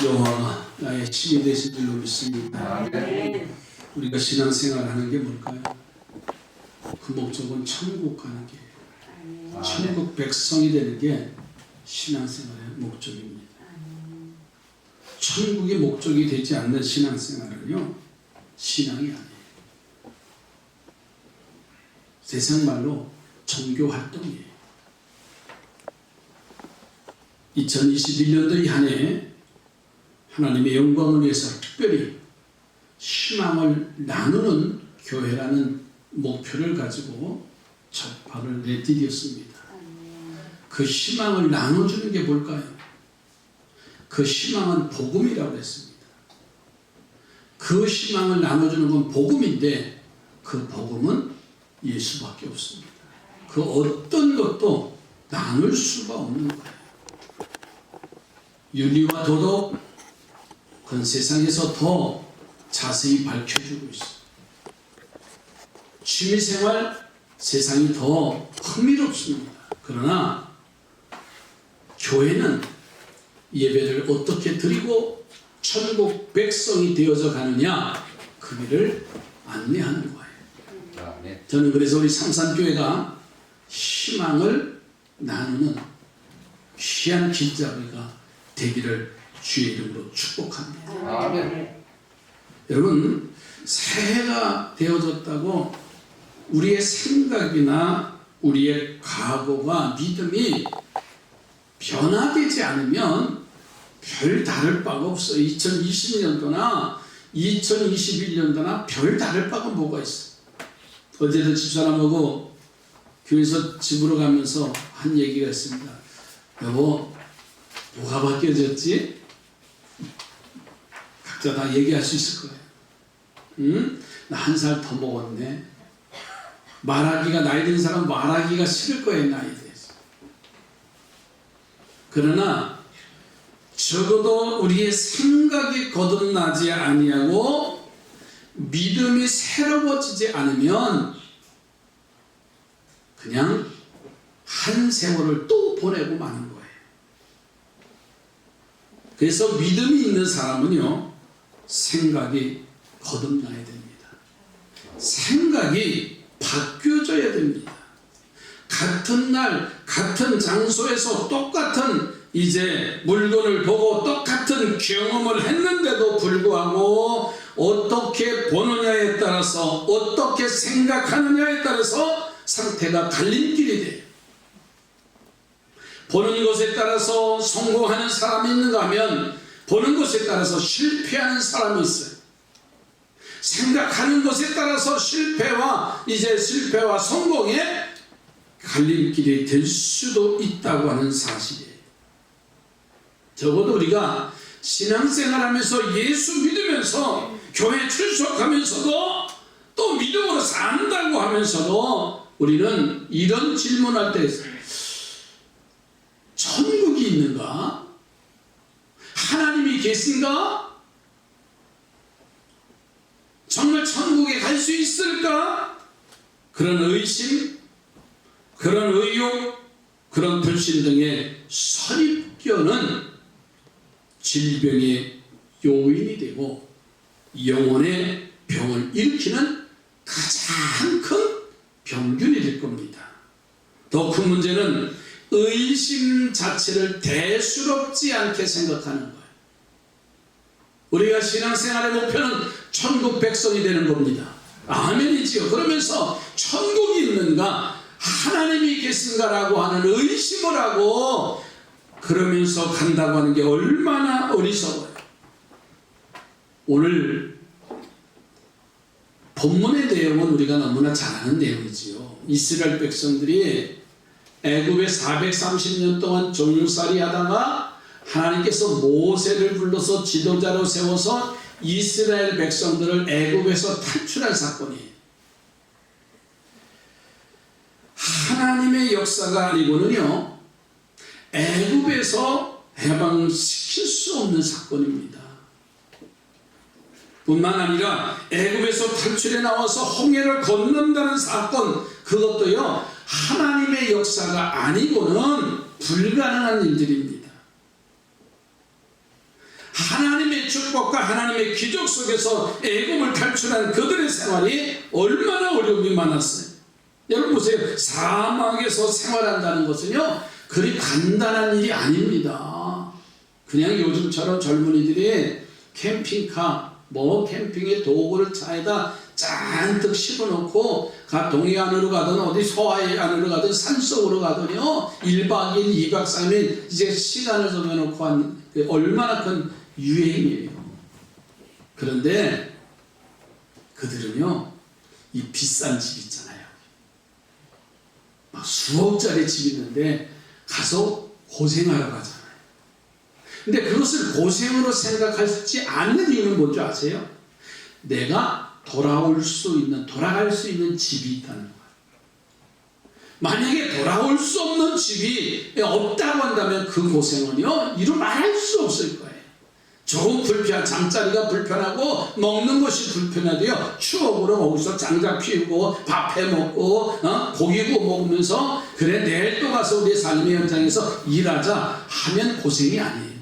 여호와가 나의 힘이 되신 줄로 믿습니다. 우리가 신앙생활 하는 게 뭘까요? 그 목적은 천국 가는 게, 천국 백성이 되는 게 신앙생활의 목적입니다. 천국이 목적이 되지 않는 신앙생활은요, 신앙이 아니에요. 세상 말로 종교활동이에요. 2021년도 이 한 해 하나님의 영광을 위해서 특별히 희망을 나누는 교회라는 목표를 가지고 접합을 내드렸습니다. 그 희망을 나눠주는 게 뭘까요? 그 희망은 복음이라고 했습니다. 그 희망을 나눠주는 건 복음인데 그 복음은 예수밖에 없습니다. 그 어떤 것도 나눌 수가 없는 거예요. 윤리와 도덕, 그건 세상에서 더 자세히 밝혀주고 있어요. 취미생활, 세상이 더 흥미롭습니다. 그러나 교회는 예배를 어떻게 드리고 천국 백성이 되어져 가느냐, 그 길을 안내하는 거예요. 저는 그래서 우리 삼산교회가 희망을 나누는 귀한 길잡이가 되기를 주의 이름으로 축복합니다. 여러분, 새해가 되어졌다고 우리의 생각이나 우리의 각오가 믿음이 변화되지 않으면 별 다를 바가 없어요. 2020년도나 2021년도나 별 다를 바가 뭐가 있어. 어제도 집사람하고 교회에서 집으로 가면서 한 얘기가 있습니다. 여보, 뭐가 바뀌어졌지? 각자 다 얘기할 수 있을 거예요. 응? 나 한 살 더 먹었네. 말하기가, 나이 든 사람 말하기가 싫을 거예요, 나이에 대해서. 그러나 적어도 우리의 생각이 거듭나지 아니하고 믿음이 새로워지지 않으면 그냥 한 세월을 또 보내고 마는 거예요. 그래서 믿음이 있는 사람은요, 생각이 거듭나야 됩니다. 생각이 바뀌어져야 됩니다. 같은 날, 같은 장소에서 똑같은 이제 물건을 보고 똑같은 경험을 했는데도 불구하고 어떻게 보느냐에 따라서, 어떻게 생각하느냐에 따라서 상태가 갈림길이 돼요. 보는 것에 따라서 성공하는 사람이 있는가 하면 보는 것에 따라서 실패하는 사람이 있어요. 생각하는 것에 따라서 실패와 성공의 갈림길이 될 수도 있다고 하는 사실이에요. 적어도 우리가 신앙생활하면서 예수 믿으면서 교회 출석하면서도 또 믿음으로 산다고 하면서도 우리는 이런 질문할 때 천국이 있는가? 하나님이 계신가? 정말 천국에 갈 수 있을까? 그런 의심, 그런 의욕, 그런 불신 등의 선입견은 질병의 요인이 되고 영혼의 병을 일으키는 가장 큰 병균이 될 겁니다. 더 큰 문제는 의심 자체를 대수롭지 않게 생각하는 거예요. 우리가 신앙생활의 목표는 천국 백성이 되는 겁니다. 아멘이지요. 그러면서 천국이 있는가, 하나님이 계신가라고 하는 의심을 하고 그러면서 간다고 하는 게 얼마나 어리석어요. 오늘 본문의 내용은 우리가 너무나 잘 아는 내용이지요. 이스라엘 백성들이 애굽에 430년 동안 종살이 하다가 하나님께서 모세를 불러서 지도자로 세워서 이스라엘 백성들을 애굽에서 탈출한 사건이에요. 하나님의 역사가 아니고는요, 애굽에서 해방시킬 수 없는 사건입니다. 뿐만 아니라 애굽에서 탈출해 나와서 홍해를 건넌다는 사건, 그것도요, 하나님의 역사가 아니고는 불가능한 일들입니다. 하나님의 축복과 하나님의 기적 속에서 애굽을 탈출한 그들의 생활이 얼마나 어려움이 많았어요. 여러분 보세요. 사막에서 생활한다는 것은요, 그리 간단한 일이 아닙니다. 그냥 요즘처럼 젊은이들이 캠핑카, 캠핑의 도구를 차에다 잔뜩 씹어놓고 동해 안으로 가든 어디 서해 안으로 가든 산속으로 가든요, 1박 2일, 2박 3일 이제 시간을 정해놓고 한 얼마나 큰 유행이에요. 그런데 그들은요, 이 비싼 집 있잖아요. 막 수억짜리 집 있는데 가서 고생하러 가잖아요. 근데 그것을 고생으로 생각하지 않는 이유는 뭔지 아세요? 내가 돌아갈 수 있는 집이 있다는 거예요. 만약에 돌아올 수 없는 집이 없다고 한다면 그 고생은요, 이루 말할 수 없을 거예요. 조금 잠자리가 불편하고 먹는 것이 불편해도요, 추억으로 거기서 장작 피우고 밥 해 먹고 고기 구워 먹으면서 그래 내일 또 가서 우리의 삶의 현장에서 일하자 하면 고생이 아니에요.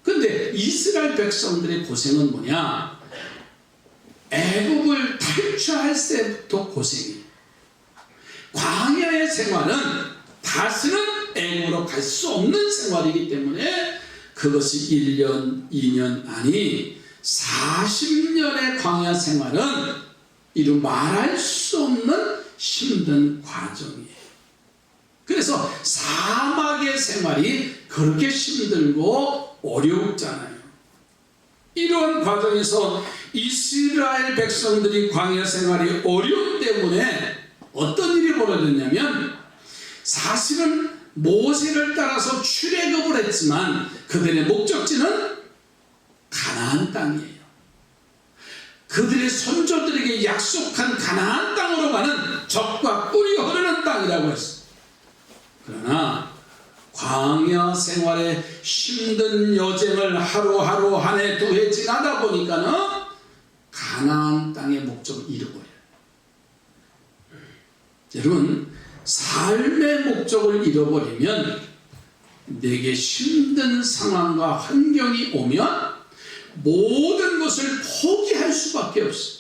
근데 이스라엘 백성들의 고생은 뭐냐? 애굽을 탈출할 때부터 고생이에요. 광야의 생활은 다시는 애굽으로 갈 수 없는 생활이기 때문에 그것이 1년, 2년 아니 40년의 광야 생활은 이루 말할 수 없는 힘든 과정이에요. 그래서 사막의 생활이 그렇게 힘들고 어렵잖아요. 이런 과정에서 이스라엘 백성들이 광야 생활이 어려움 때문에 어떤 일이 벌어졌냐면, 사실은 모세를 따라서 출애굽을 했지만 그들의 목적지는 가나안 땅이에요. 그들의 선조들에게 약속한 가나안 땅으로 가는 젖과 꿀이 흐르는 땅이라고 했어요. 그러나 광야 생활의 힘든 여정을 하루하루 한 해 두 해 지나다 보니까는 가나안 땅의 목적을 잃어버려요. 여러분, 삶의 목적을 잃어버리면 내게 힘든 상황과 환경이 오면 모든 것을 포기할 수밖에 없어요.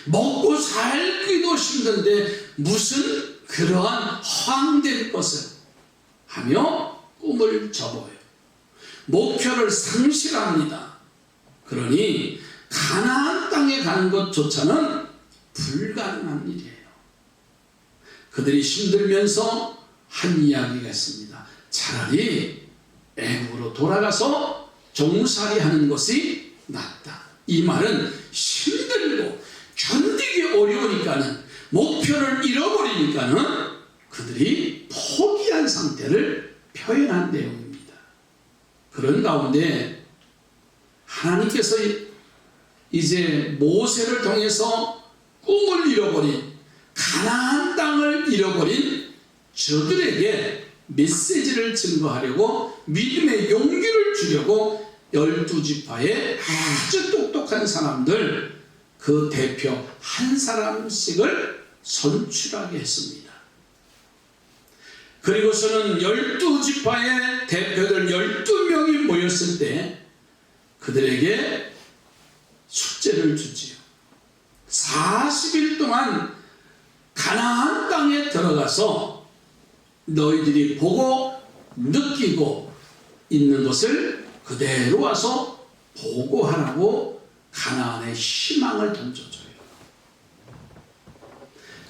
먹고 살기도 힘든데 무슨 그러한 허황된 것을 하며 꿈을 접어요. 목표를 상실합니다. 그러니 가나안 땅에 가는 것조차는 불가능한 일이에요. 그들이 힘들면서 한 이야기가 있습니다. 차라리 애굽으로 돌아가서 종살이 하는 것이 낫다. 이 말은 힘들고 견디기 어려우니까는, 목표를 잃어버리니까는 그들이 포기한 상태를 표현한 내용입니다. 그런 가운데 하나님께서 이제 모세를 통해서 꿈을 잃어버린, 가나안 땅을 잃어버린 저들에게 메시지를 증거하려고, 믿음의 용기를 주려고 12지파의 아주 똑똑한 사람들, 그 대표 한 사람씩을 선출하게 했습니다. 그리고서는 12지파의 대표들 12명이 모였을 때 그들에게 숙제를 주지요. 40일 동안 가나안 땅에 들어가서 너희들이 보고 느끼고 있는 것을 그대로 와서 보고하라고 가나안의 희망을 던져줘요.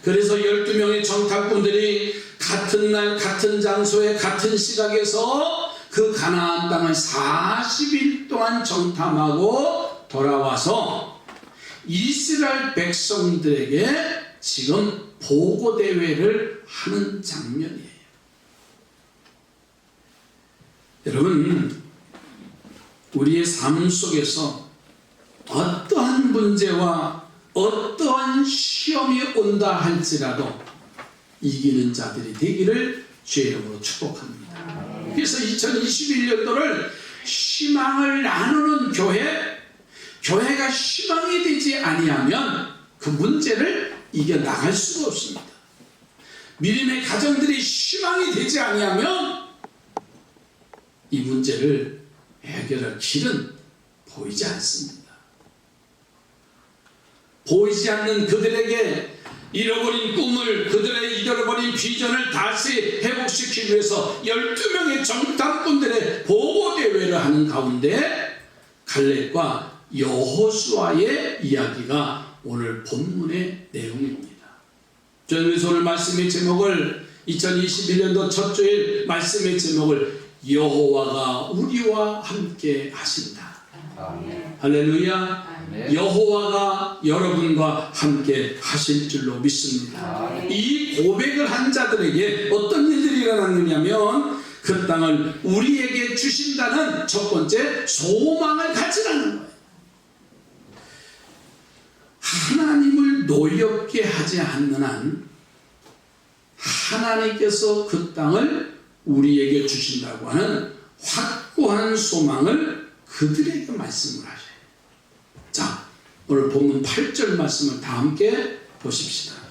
그래서 12명의 정탐꾼들이 같은 날 같은 장소에 같은 시각에서 그 가나안 땅을 40일 동안 정탐하고 돌아와서 이스라엘 백성들에게 지금 보고대회를 하는 장면이에요. 여러분, 우리의 삶 속에서 어떠한 문제와 어떠한 시험이 온다 할지라도 이기는 자들이 되기를 주의 이름으로 축복합니다. 그래서 2021년도를 희망을 나누는 교회가 희망이 되지 아니하면 그 문제를 이겨나갈 수가 없습니다. 믿음의 가정들이 희망이 되지 아니하면 이 문제를 해결할 길은 보이지 않습니다. 보이지 않는 그들에게 잃어버린 꿈을, 그들의 잃어버린 비전을 다시 회복시키기 위해서 12명의 정탐꾼들의 보고대회를 하는 가운데 갈렙과 여호수아의 이야기가 오늘 본문의 내용입니다. 저는 오늘 말씀의 제목을 2021년도 첫 주일 말씀의 제목을 여호와가 우리와 함께 하신다. 아멘. 할렐루야. 아멘. 여호와가 여러분과 함께 하실 줄로 믿습니다. 아멘. 이 고백을 한 자들에게 어떤 일들이 일어났느냐면 그 땅을 우리에게 주신다는 첫 번째 소망을 가지라는 거예요. 하나님을 노엽게 하지 않는 한 하나님께서 그 땅을 우리에게 주신다고 하는 확고한 소망을 그들에게 말씀을 하셔요. 자, 오늘 본문 8절 말씀을 다 함께 보십시다.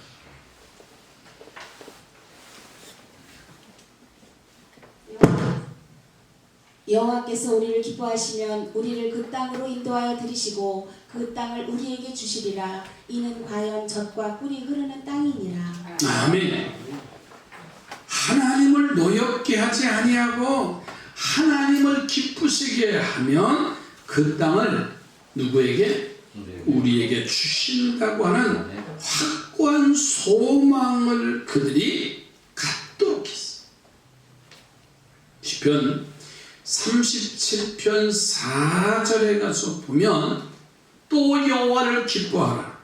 여호와께서 우리를 기뻐하시면 우리를 그 땅으로 인도하여 들이시고 그 땅을 우리에게 주시리라. 이는 과연 젖과 꿀이 흐르는 땅이니라. 아멘. 하나님을 노엽게 하지 아니하고 하나님을 기쁘시게 하면 그 땅을 누구에게? 우리에게 주신다고 하는 확고한 소망을 그들이 갖도록 했어. 시편 37편 4절에 가서 보면 또 여호와를 기뻐하라.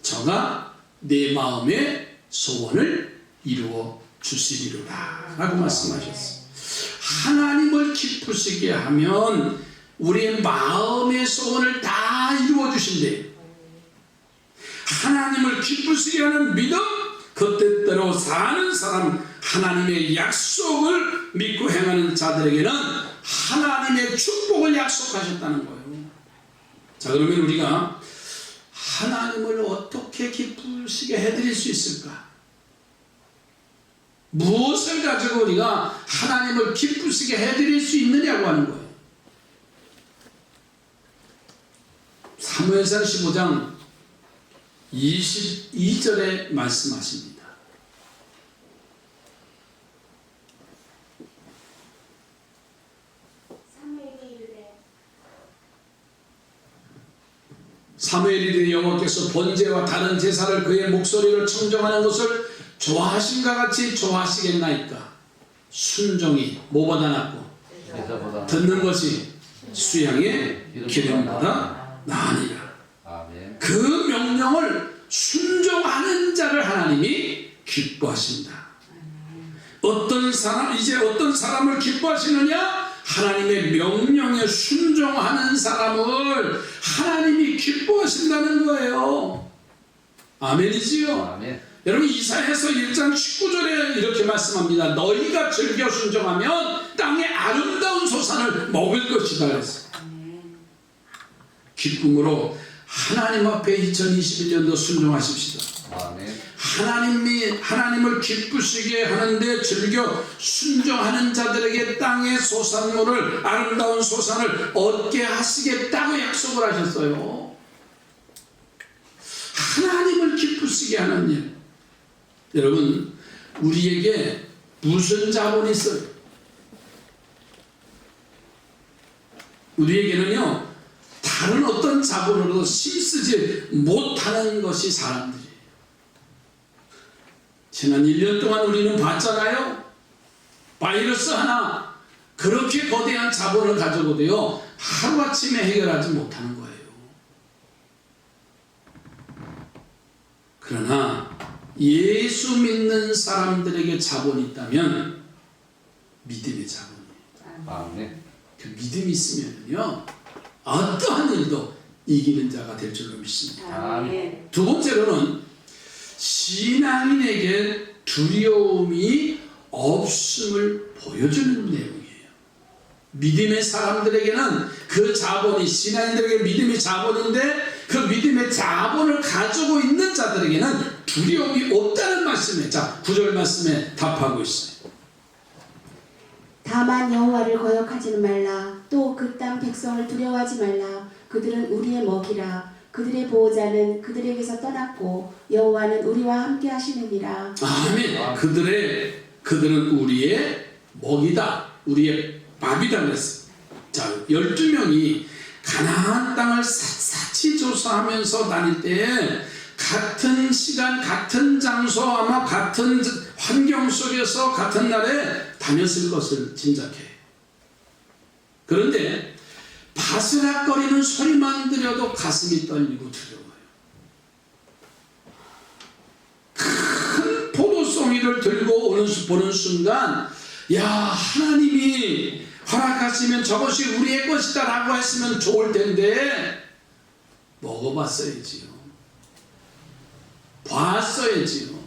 저가 내 마음의 소원을 이루어 주시리로다 라고 말씀하셨어요. 하나님을 기쁘시게 하면 우리의 마음의 소원을 다 이루어 주신대요. 하나님을 기쁘시게 하는 믿음, 그 뜻대로 사는 사람, 하나님의 약속을 믿고 행하는 자들에게는 하나님의 축복을 약속하셨다는 거예요. 자, 그러면 우리가 하나님을 어떻게 기쁘시게 해드릴 수 있을까? 무엇을 가지고 우리가 하나님을 기쁘시게 해드릴 수 있느냐고 하는 거예요. 사무엘상 15장 22절에 말씀하십니다. 사무엘이 이르되 여호와께서 번제와 다른 제사를 그의 목소리를 청정하는 것을 좋아하신가 같이 좋아하시겠나이까. 순종이 뭐보다 낫고 듣는 것이 수양의 기름보다 나으니라. 그 명령을 순종하는 자를 하나님이 기뻐하신다. 어떤 사람, 이제 어떤 사람을 기뻐하시느냐? 하나님의 명령에 순종하는 사람을 하나님이 기뻐하신다는 거예요. 아멘이지요? 아멘. 여러분, 이사야서 1장 19절에 이렇게 말씀합니다. 너희가 즐겨 순종하면 땅의 아름다운 소산을 먹을 것이다 그랬어요. 기쁨으로 하나님 앞에 2021년도 순종하십시다. 아멘. 하나님을 기쁘시게 하는데 즐겨 순종하는 자들에게 땅의 소산물을, 아름다운 소산을 얻게 하시겠다고 약속을 하셨어요. 하나님을 기쁘시게 하는 일. 여러분, 우리에게 무슨 자본이 있어요? 우리에게는요, 다른 어떤 자본으로도 힘쓰지 못하는 것이 사람들이에요. 지난 1년 동안 우리는 봤잖아요. 바이러스 하나 그렇게 거대한 자본을 가져고도요 하루아침에 해결하지 못하는 거예요. 그러나 예수 믿는 사람들에게 자본이 있다면 믿음의 자본이에요. 아멘. 그 믿음이 있으면요 어떠한 일도 이기는 자가 될 줄로 믿습니다. 아멘. 두 번째로는 신앙인에게 두려움이 없음을 보여주는 내용이에요. 믿음의 사람들에게는 그 자본이, 신앙인들에게 믿음의 자본인데 그 믿음의 자본을 가지고 있는 자들에게는 두려움이 없다는 말씀에, 자 9절 말씀에 답하고 있어요. 다만 여호와를 거역하지는 말라. 또 그 땅 백성을 두려워하지 말라. 그들은 우리의 먹이라. 그들의 보호자는 그들에게서 떠났고 여호와는 우리와 함께 하시느니라. 아멘. 그들은 우리의 먹이다. 우리의 밥이다 그랬어. 자, 12명이 가나안 땅을 샅샅이 조사하면서 다닐 때 같은 시간, 같은 장소, 아마 같은 환경 속에서 같은 날에 다녔을 것을 짐작해. 그런데 바스락거리는 소리만 들려도 가슴이 떨리고 두려워요. 큰 포도송이를 들고 보는 순간, 야, 하나님이 허락하시면 저것이 우리의 것이다 라고 했으면 좋을 텐데 먹어봤어야지요. 봤어야지요.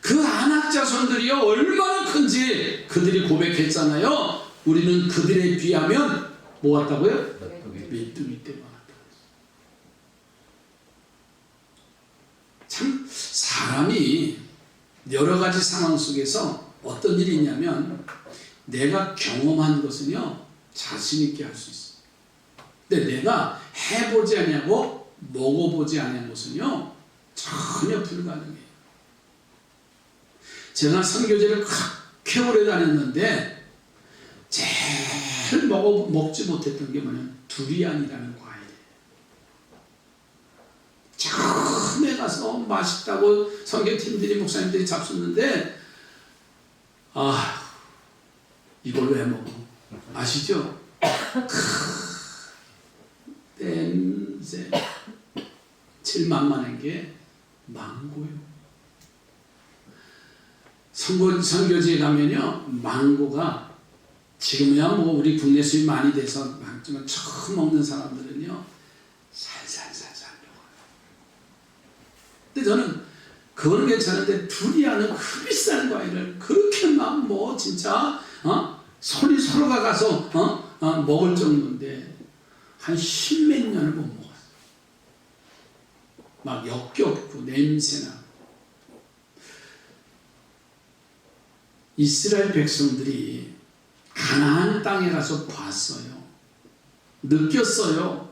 그 아낙 자손들이요 얼마나 큰지 그들이 고백했잖아요. 우리는 그들에 비하면 뭐 같다고요? 메뚜기 떼만 같다. 참 사람이 여러 가지 상황 속에서 어떤 일이 있냐면 내가 경험한 것은요 자신 있게 할 수 있어. 근데 내가 해보지 않냐고 먹어보지 않은 것은요 전혀 불가능해요. 제가 선교제를 그렇게 오래 다녔는데 제일 먹지 못했던 게 뭐냐면 두리안이라는 과일이에요. 처음에 가서 맛있다고 선교팀들이 목사님들이 잡수는데 이걸 왜 먹어? 아시죠? 냄새 제일 만만한 게 망고요. 선교지에 가면요 망고가 지금이야 뭐 우리 국내 수입 많이 돼서 많지만 처음 먹는 사람들은요 살살살살 먹어요. 근데 저는 그거는 괜찮은데 두리안은 그 비싼 과일을 그렇게 막 뭐 진짜 손이 서로가 가서 먹을 정도인데 한 십몇 년을 못 먹었어요. 막 역겹고 냄새나. 이스라엘 백성들이 가나안 땅에 가서 봤어요. 느꼈어요.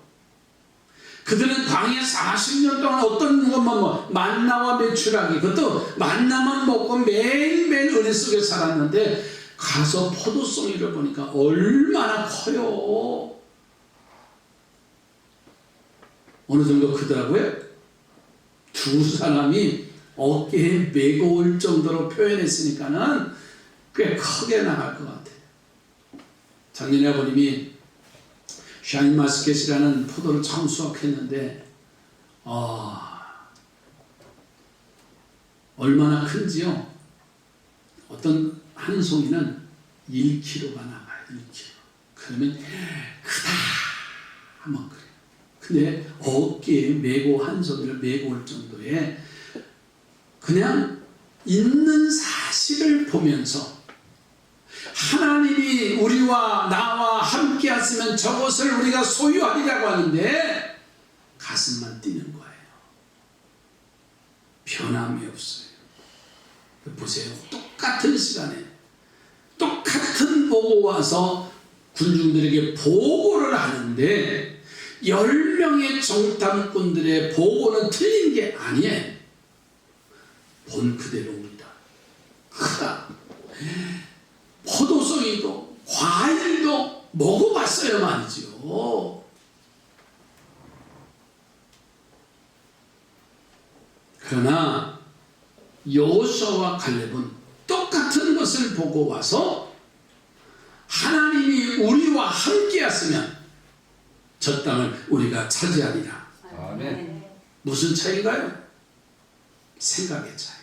그들은 광야 40년 동안 어떤 것만 만나와 메추라기 그것도 만나만 먹고 매일매일 은혜 속에 살았는데 가서 포도송이를 보니까 얼마나 커요. 어느 정도 크더라고요. 두 사람이 어깨에 메고 올 정도로 표현했으니까는 꽤 크게 나갈 것 같아요. 작년에 아버님이 샤인마스켓이라는 포도를 처음 수확했는데 얼마나 큰지요. 어떤 한 송이는 1kg가 나가요. 1kg. 그러면 크다 하면 그래요. 근데 어깨에 메고 한 송이를 메고 올 정도의 그냥 있는 사실을 보면서 하나님이 우리와 나와 함께 하시면 저것을 우리가 소유하리라고 하는데 가슴만 뛰는 거예요. 변함이 없어요. 보세요. 똑같은 시간에 똑같은 보고 와서 군중들에게 보고를 하는데 10명의 정탐꾼들의 보고는 틀린 게 아니에요. 본 그대로입니다. 크다. 포도송이도 과일도 먹어봤어요 말이죠. 그러나 여호수아와 갈렙은 똑같은 것을 보고 와서 하나님이 우리와 함께 하시면 저 땅을 우리가 차지하리라. 아멘. 무슨 차이인가요? 생각의 차이.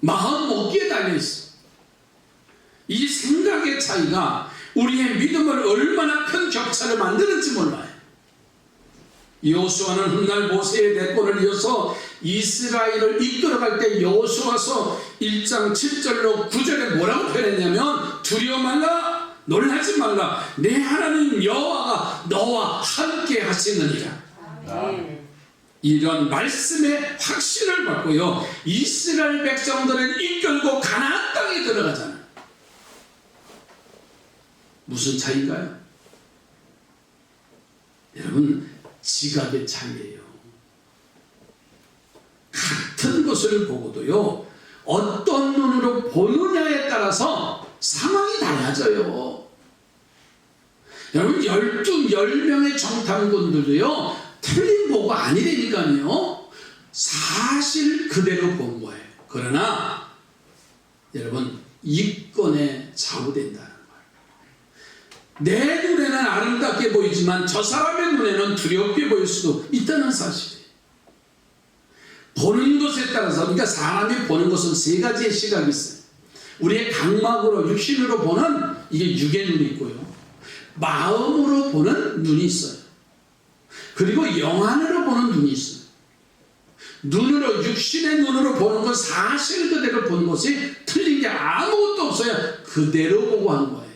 마음 먹기에 달려있어. 이 생각의 차이가 우리의 믿음을 얼마나 큰 격차를 만드는지 몰라요. 여호수아는 훗날 모세의 대권을 이어서 이스라엘을 이끌어갈 때 여호수아서 1장 7절로 9절에 뭐라고 표현했냐면 두려워 말라 놀라지 말라 내 하나님 여호와가 너와 함께 하시느니라. 이런 말씀의 확신을 받고요 이스라엘 백성들을 이끌고 가나안 땅에 들어가잖아요. 무슨 차이인가요? 여러분, 지각의 차이예요. 같은 것을 보고도요, 어떤 눈으로 보느냐에 따라서 상황이 달라져요. 여러분, 10명의 정탐꾼들도요, 틀린 보고 아니라니까요. 사실 그대로 본 거예요. 그러나 여러분, 이권에 좌우된다는 거예요. 내 눈에는 아름답게 보이지만 저 사람의 눈에는 두렵게 보일 수도 있다는 사실이에요. 보는 것에 따라서, 그러니까 사람이 보는 것은 세 가지의 시각이 있어요. 우리의 각막으로, 육신으로 보는 이게 육의 눈이 있고요, 마음으로 보는 눈이 있어요. 그리고 영안으로 보는 눈이 있어요. 눈으로, 육신의 눈으로 보는 건 사실 그대로 보는 것이 틀린 게 아무것도 없어요. 그대로 보고 한 거예요.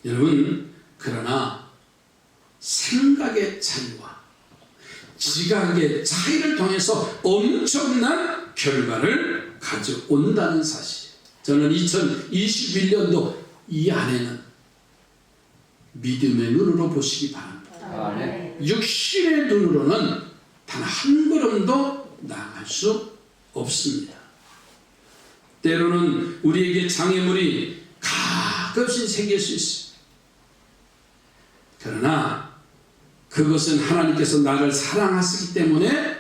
여러분, 그러나 생각의 차이와 지각의 차이를 통해서 엄청난 결과를 가져온다는 사실. 저는 2021년도 이 안에는 믿음의 눈으로 보시기 바랍니다. 아멘. 육신의 눈으로는 단 한 걸음도 나아갈 수 없습니다. 때로는 우리에게 장애물이 가끔씩 생길 수 있습니다. 그러나 그것은 하나님께서 나를 사랑하시기 때문에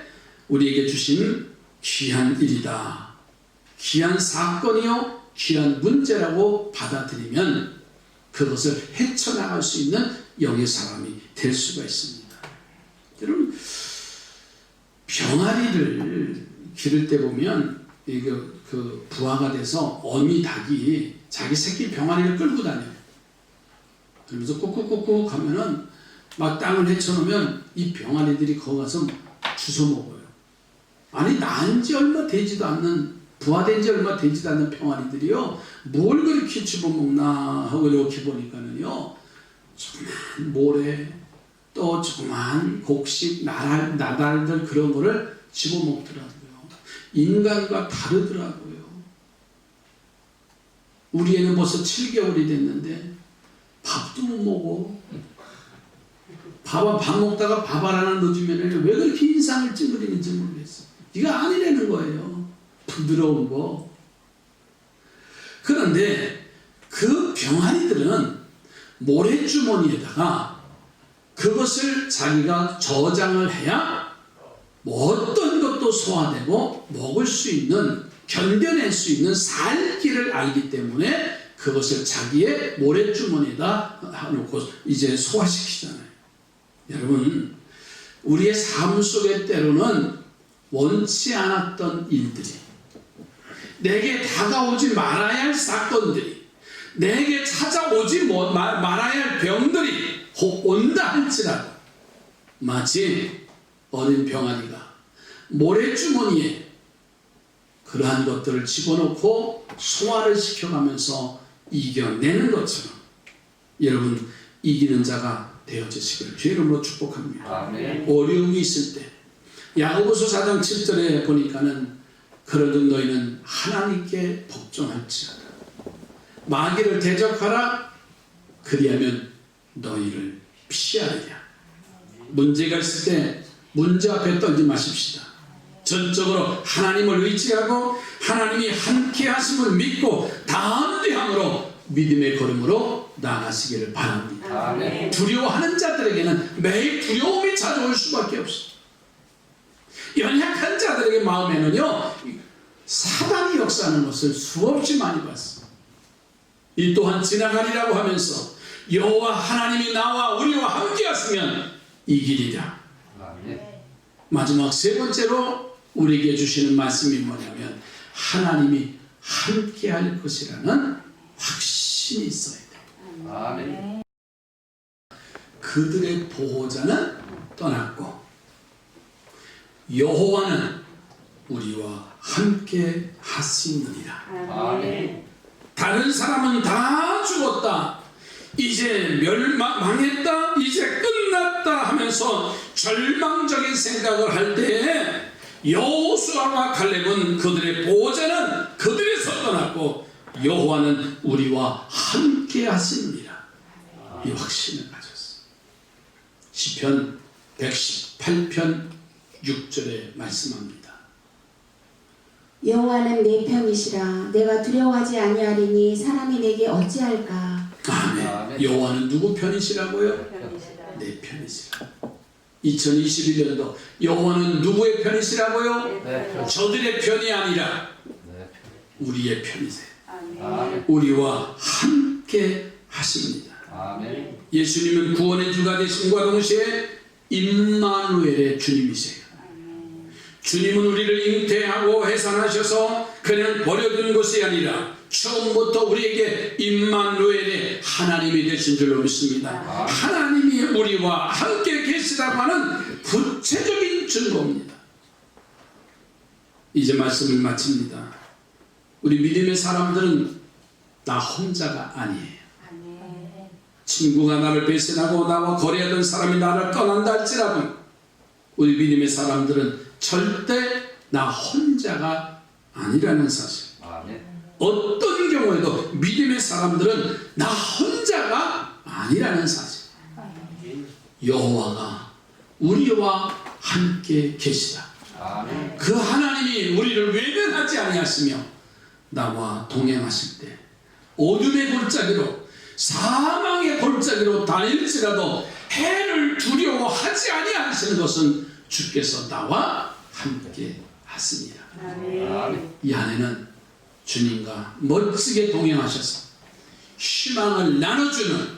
우리에게 주신 귀한 일이다, 귀한 사건이요, 귀한 문제라고 받아들이면 그것을 헤쳐나갈 수 있는 영의 사람이 될 수가 있습니다. 여러분, 병아리를 기를 때 보면 그 부화가 돼서 어미 닭이 자기 새끼 병아리를 끌고 다녀요. 그러면서 꾹꾹꾹꾹 하면은 막 땅을 헤쳐놓으면 이 병아리들이 거기 가서 주워 먹어요. 아니, 낳은 지 얼마 되지도 않는, 부화된 지 얼마 되지도 않는 병아리들이요, 뭘 그렇게 집어먹나 하고 이렇게 보니까는요, 조그만 모래, 또 조그만 곡식, 나달들 그런 거를 집어먹더라고요. 인간과 다르더라고요. 우리 애는 벌써 7개월이 됐는데 밥도 못 먹어. 밥 먹다가 밥 하나 넣어주면 왜 그렇게 인상을 찡그리는지 모르겠어. 이거 아니라는 거예요. 부드러운 거. 그런데 그 병아리들은 모래주머니에다가 그것을 자기가 저장을 해야 뭐 어떤 것도 소화되고 먹을 수 있는, 견뎌낼 수 있는 살 길을 알기 때문에 그것을 자기의 모래주머니에다 놓고 이제 소화시키잖아요. 여러분, 우리의 삶 속에 때로는 원치 않았던 일들이, 내게 다가오지 말아야 할 사건들이, 내게 찾아오지 말아야 할 병들이 혹 온다 할지라도 마치 어린 병아리가 모래주머니에 그러한 것들을 집어넣고 소화를 시켜가면서 이겨내는 것처럼 여러분, 이기는 자가 되어지시기를 주의 이름으로 축복합니다. 아멘. 어려움이 있을 때 야고보서 4장 7절에 보니까는 그러던 너희는 하나님께 복종할지어다. 마귀를 대적하라. 그리하면 너희를 피하리라. 문제가 있을 때 문제 앞에 떨지 마십시다. 전적으로 하나님을 의지하고 하나님이 함께 하심을 믿고 담대함으로 믿음의 걸음으로 나아가시기를 바랍니다. 아멘. 두려워하는 자들에게는 매일 두려움이 찾아올 수밖에 없어요. 연약한 자들에게 마음에는요, 사단이 역사하는 것을 수없이 많이 봤어요. 이 또한 지나가리라고 하면서 여호와 하나님이 나와 우리와 함께 하시면 이기리라. 아멘. 마지막 세 번째로 우리에게 주시는 말씀이 뭐냐면 하나님이 함께 할 것이라는 확신이 있어야 돼요. 아멘. 그들의 보호자는 떠났고 여호와는 우리와 함께 하시느니라. 아멘. 다른 사람은 다 죽었다, 이제 망했다, 이제 끝났다 하면서 절망적인 생각을 할 때에 여호수아와 갈렙은 그들의 보호자는 그들에서 떠났고 여호와는 우리와 함께 하시느니라. 이 확신을 가졌어. 시편 118편 6절에 말씀합니다. 여호와는 내 편이시라. 내가 두려워하지 아니하리니 사람이 내게 어찌할까. 아멘. 여호와는 누구 편이시라고요? 편이시라. 내 편이시라. 2021년도 여호와는 누구의 편이시라고요? 내 편. 저들의 편이 아니라 내 우리의 편이세요. 아멘. 우리와 함께 하십니다. 아멘. 예수님은 구원의 주가 되심과 동시에 임마누엘의 주님이세요. 주님은 우리를 잉태하고 해산하셔서 그냥 버려둔 것이 아니라 처음부터 우리에게 임마누엘의 하나님이 되신 줄로 믿습니다. 하나님이 우리와 함께 계시다고 하는 구체적인 증거입니다. 이제 말씀을 마칩니다. 우리 믿음의 사람들은 나 혼자가 아니에요. 친구가 나를 배신하고 나와 거래하던 사람이 나를 떠난다 할지라도 우리 믿음의 사람들은 절대 나 혼자가 아니라는 사실. 아멘. 어떤 경우에도 믿음의 사람들은 나 혼자가 아니라는 사실. 여호와가 우리와 함께 계시다. 아멘. 그 하나님이 우리를 외면하지 아니하시며 나와 동행하실 때 어둠의 골짜기로 사망의 골짜기로 다닐지라도 해를 두려워하지 아니하시는 것은 주께서 나와 함께 하시니라. 아멘. 이 안에는 주님과 멋지게 동행하셔서 희망을 나눠주는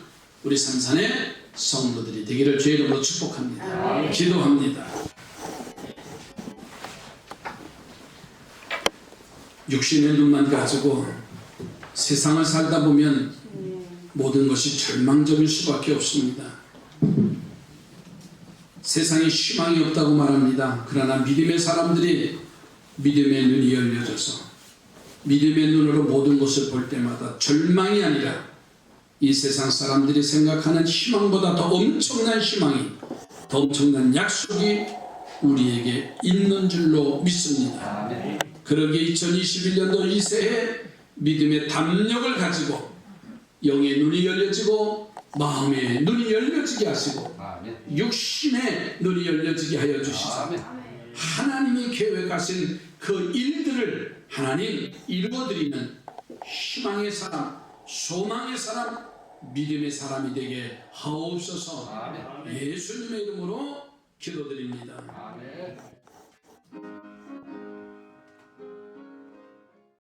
우리 산산의 성도들이 되기를 주의 이름으로 축복합니다. 기도합니다. 육신의 눈만 가지고 세상을 살다 보면 모든 것이 절망적일 수밖에 없습니다. 세상에 희망이 없다고 말합니다. 그러나 믿음의 사람들이 믿음의 눈이 열려져서 믿음의 눈으로 모든 것을 볼 때마다 절망이 아니라 이 세상 사람들이 생각하는 희망보다 더 엄청난 희망이, 더 엄청난 약속이 우리에게 있는 줄로 믿습니다. 아멘. 그러기에 2021년도 이 새해 믿음의 담력을 가지고 영의 눈이 열려지고 마음의 눈이 열려지게 하시고 아멘. 육신의 눈이 열려지게 하여 주시사 아멘. 하나님이 계획하신 그 일들을 하나님 이루어드리는 희망의 사람, 소망의 사람, 믿음의 사람이 되게 하옵소서. 아멘. 예수님의 이름으로 기도드립니다. 아멘.